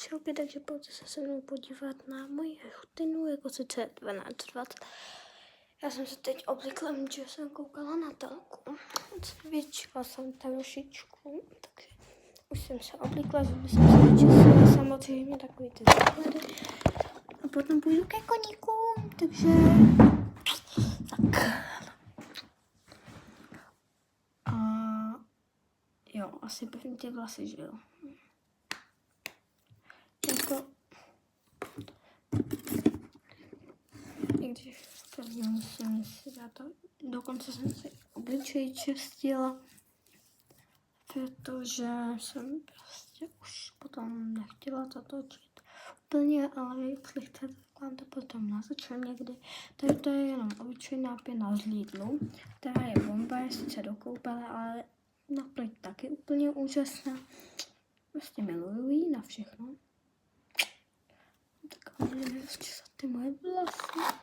čauky, takže pojďte se mnou podívat na moji rutinu, jako sice 12:20. Já jsem se teď obvykle, že jsem koukala na telku, cvičila jsem trošičku, takže už jsem se obvykla, že bych se vyčistila samozřejmě takový ty základy. A potom půjdu ke koníkům, takže tak. A jo, asi první ty vlasy, že jo. Jako, i když první musím si dát to, dokonce jsem si obličej čistila, protože jsem prostě už potom nechtěla to točit úplně, ale jestli chcete, tak vám to potom natočím někdy. Takže to je jenom obyčejná pěna z Lidlu, která je bomba, je sice do koupele, ale na pleť taky úplně úžasná. Prostě miluju ji na všechno. Tak ale nerozčesat ty moje vlasy.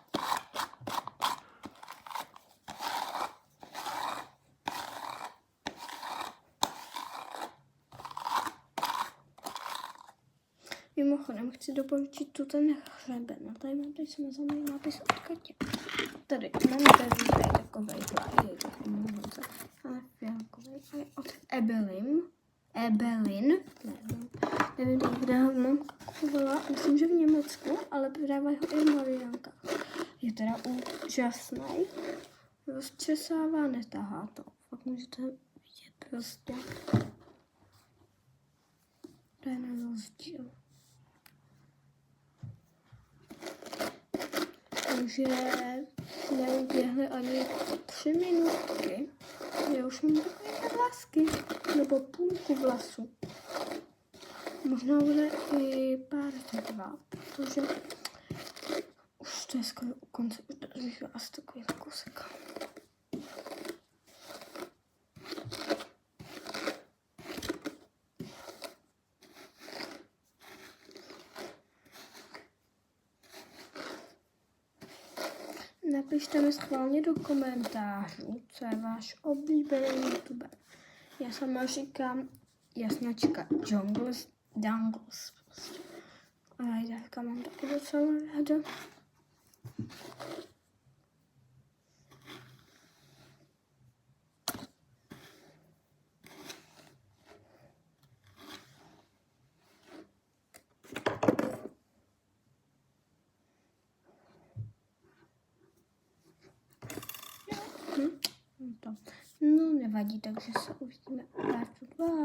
Mimochodem chci doporučit tu ten hřeben. A tady mám tady smazaný nápis od Katě. Tady mám tady takovej hlaj, ale fialkovej, ale od Ebelin, nevím, kde ho mám kupovala, myslím, že v Německu, ale prodávají ho i v Mariánkách. Je teda úžasný, rozčesává, netahá to, fakt můžete vidět prostě. To je na rozdíl. Takže neuběhly ani 3 minutky. Já už mám takové vlasky, nebo půlku vlasu. Možná bude i pár dva, protože už to je skoro u konce, už to zbývá asi takový kousek. Napište mi schválně do komentářů, co je váš oblíbený youtuber. Já sama říkám jasnačka Jungles Dangles. A já mám taky docela ráda. No nevadí, takže se uvidíme. Pa.